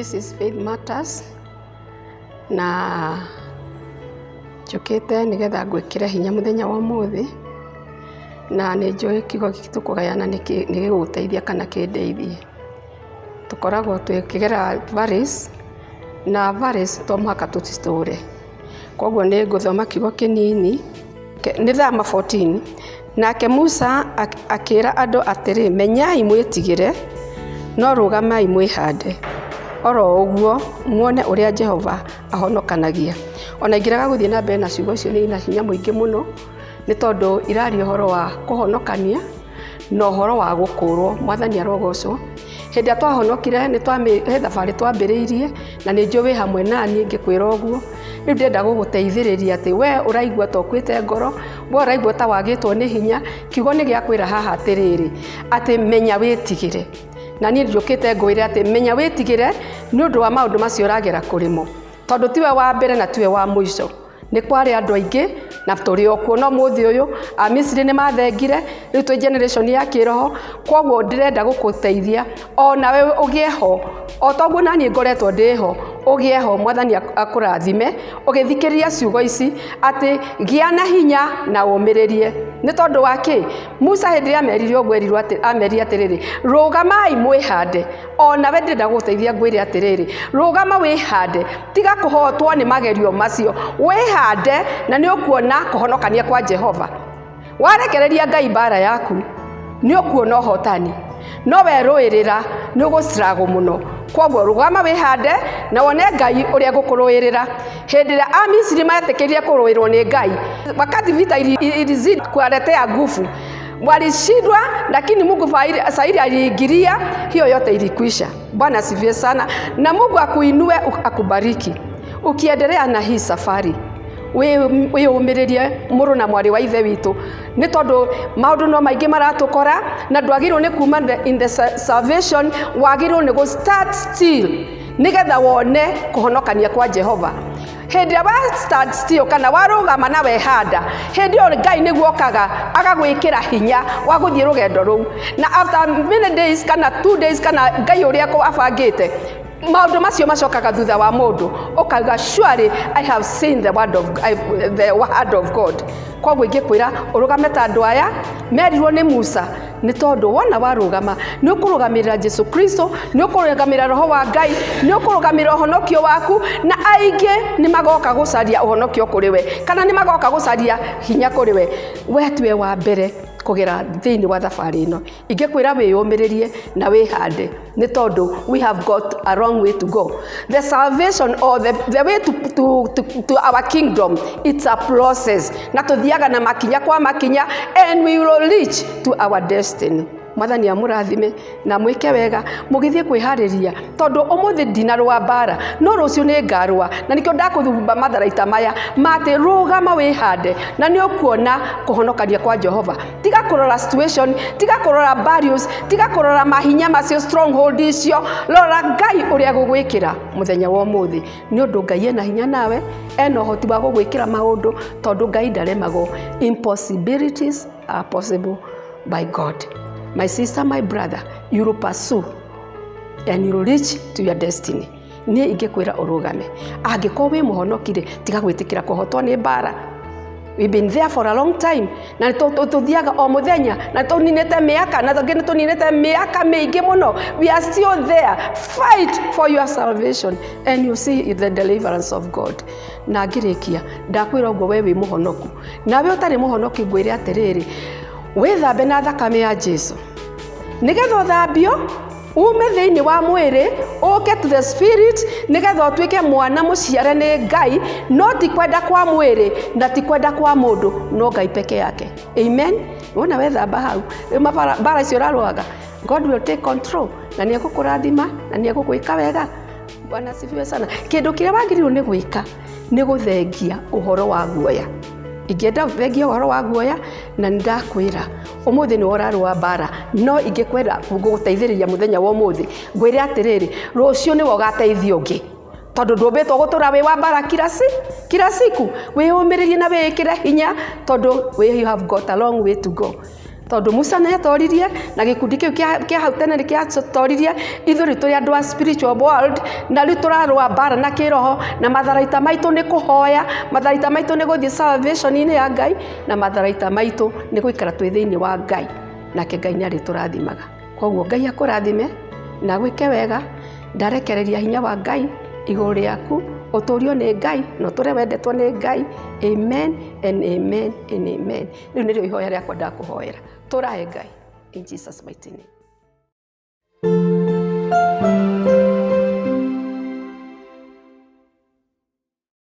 This is Faith Matters, na njũkĩte nĩgetha ngwĩkĩre hinya mũthenya wa ũmũthĩ, na nĩ njũĩ kiugo gĩkĩ tũkũgayana nĩ gĩgũgũteithia kana kĩndeithie. Tũkoragwo twĩkĩgera valleys, na valleys to mũhaka tũtitũre. Koguo nĩ ngũthoma kiugo kĩnini, nĩ Thama 14. Nake Musa akĩra andũ atĩrĩ, menyai mwĩtigĩre, no rũgamai mwĩhande. Oro ũguo muone ũrĩa Jehova ahonokanagia. Ona ingĩraga gũthiĩ na mbere na ciugo icio nĩ ina hinya mũingĩ mũno, nĩ tondũ iraria ũhoro wa kũhonokania na ũhoro wa gũkũũrwo. Mwathani arogocwo. Hĩndĩ ĩrĩa twahonokire he thabarĩ twambĩrĩirie, na nĩ njũĩ wĩ hamwe naniĩ ngĩkwĩra ũguo. Rĩu ndĩrenda gũgũteithĩrĩria atĩ we ũraigua ta ũkuĩte ngoro, we ũraigua ta wagĩtwo nĩ hinya. Kiugo nĩ gĩakwĩra haha atĩrĩrĩ, atĩ menya wĩtigĩre. Na niĩ njũkĩte ngwĩre atĩ menya wĩtigĩre nĩ ũndũ wa maũndũ macio ũragera kũrĩmo, tondũ tiwe wa mbere na tiwe wa mũico. Nĩ kwarĩ andũ aingĩ na tũrĩ o kuo no mũthĩ ũyũ, Amisiri nĩ mathengire, rĩu twĩ generation ya kĩroho. Koguo ndĩrenda gũkũteithia o nawe ũgĩe ho, o toguo naniĩ ngoretwo ndĩ ho, ũgĩe ho. Mwathani akũrathime ũgĩthikĩrĩria ciugo ici, atĩ gĩa na hinya na ũmĩrĩrie. Nĩ tondũ wa kĩ? Musa hĩndĩ ĩrĩa amerire ũguo amerie atĩrĩrĩ, rũgamai mwĩhande. O nawe ndĩrenda gũgũteithia ngwĩre atĩrĩrĩ, rũgama wĩhande, tiga kũhotwo nĩ magerio macio, wĩhande na nĩ ũkuona kũhonokania kwa Jehova. Warekereria Ngai mbara yaku nĩ ũkuona ũhotani, no werũĩrĩra nĩ ũgũstruggle mũno. Koguo rũgama wĩhande na wone Ngai ũrĩa gũkũrũĩrĩra. Hĩndĩ ĩrĩa Amisiri metĩkĩrie kũrũĩrwo nĩ Ngai, wakati vita ilizidi kuwaletea nguvu, walishindwa, lakini Mungu Saidi aliingilia, hiyo yote ilikwisha. Bwana asifiwe sana, na Mungu akuinue akubariki ukiendelea na hii safari. Wĩyũmĩrĩrie mũrũ na mwarĩ wa ithe witũ, nĩ tondũ maũndũ no maingĩ maratũkora, na ndwagĩrĩirwo nĩ kuma in the salvation, wagĩrĩirwo nĩ go start still nĩgetha wone kũhonokania kwa Jehova. Hĩndĩ ĩrĩa wa start still kana warũgama na wehanda, hĩndĩ ĩyo Ngai nĩguo okaga agagwĩkĩra hinya wa gũthiĩ rũgendo rũu. Na after many days kana 2 days kana Ngai ũrĩa abangĩte, maũndũ macio macokaga thutha wa mũndũ, ũkauga surely I have seen the word of God. Koguo ingĩkwĩra ũrũgame ta andũ aya merirwo nĩ Musa, nĩ tondũ wona warũgama nĩ ũkũrũgamĩrĩra Jesu Kristo, nĩ ũkũrũgamĩrĩra roho wa Ngai, nĩ ũkũrũgamĩrĩra ũhonokio waku, na aingĩ nĩ magoka gũcaria ũhonokio kũrĩ we, kana nĩ magoka gũcaria hinya kũrĩ we. We tiwe wa mbere kũgera thĩinĩ wa thabarĩ ĩno. Ingĩkwĩra wĩyũmĩrĩrie na wĩhande, nĩ tondũ we have got a long way to go. The salvation or the way to our kingdom, it's a process. Na tũthiaga na makinya kwa makinya, and we will reach to our destiny. Mwathani amũrathime na mwĩke wega mũgĩthiĩ kwĩharĩria, tondũ ũmũthĩ ndinarũa mbara, no rũciũ nĩ ngarũa. Na nĩkĩo ndakũthumba matharaita maya matĩ rũgama wĩhande na nĩ ũkuona kũhonokania kwa Jehova. Tiga kũrora situation, tiga kũrora barriers, tiga kũrora mahinya macio, stronghold icio. Rora Ngai ũrĩa gũgwĩkĩra mũthenya wa ũmũthĩ, nĩ ũndũ Ngai ena hinya nawe, ena ũhoti wa gũgwĩkĩra maũndũ, tondũ Ngai ndaremagwo. Impossibilities are possible by God. My sister, my brother, you will pursue and you will reach to your destiny. Niĩ ingĩkwĩra ũrũgame. Angĩkorwo wĩ mũhonokire, tiga gwĩtĩkĩra kũhotwo nĩ mbara. We've been there for a long time. Na tũthiaga o mũthenya, na tũninĩte mĩaka, na tũngĩ nĩ tũninĩte mĩaka mĩingĩ mũno. We are still there. Fight for your salvation and you see the deliverance of God. Na ngĩrĩkia, ndakwĩra ũguo we wĩ mũhonoku. Nawe ũtarĩ mũhonoki ngwĩre atĩrĩrĩ, wĩthambe na thakame ya Jesu, nĩgetha ũthambio ume thĩinĩ wa mwĩrĩ ũke to the spirit, nĩgetha ũtuĩke mwana mũciare nĩ Ngai, no ti kwenda kwa mwĩrĩ na ti kwenda kwa mũndũ, no Ngai peke yake. Amen. Wona wethamba hau, mbara icio ũrarũaga, God will take control, na nĩ egũkũrathima na nĩ egũgwĩka wega. Bwana asifiwe sana. Kĩndũ kĩrĩa wagĩrĩirwo nĩ gwĩka nĩ gũthengia ũhoro wa guoya. Ingĩenda thengia ũhoro wa guoya, na ndakwĩra ũmũthĩ nĩ ũrarũa mbara, no ingĩkwenda gũgũteithĩrĩria mũthenya wa ũmũthĩ ngwĩre atĩrĩrĩ, rũciũ nĩ wogateithio ũngĩ, tondũ ndũmbĩtwo gũtũra wĩ wa mbara kila siku. Wĩyũmĩrĩrie na wĩĩkĩre hinya, tondũ you have got a long way to go. tondu Musa nä atoririe na gä kundi kä u kä hau tene nä kä atoririe ithuä rä tå rä andå a spiritual world na rä u tå rarå mbara na kä roho na matharaita maitå nä kå hoya matharaita maitå nä gå thiä salvation-inä ya Ngai na matharaita maitå nä gå ikara twä thä-inä wa Ngai nake Ngai nä arä tå rathimaga koguo Ngai akå rathime na gwä ke wega ndarekereria hinya wa Ngai igå rä aku å tå rio nä Ngai na å tå re wendetwo nä Ngai amen and amen and amen rä u nä rä o ihoya rä akwa ndakå hoera tå rahe Ngai in Jesus mighty name.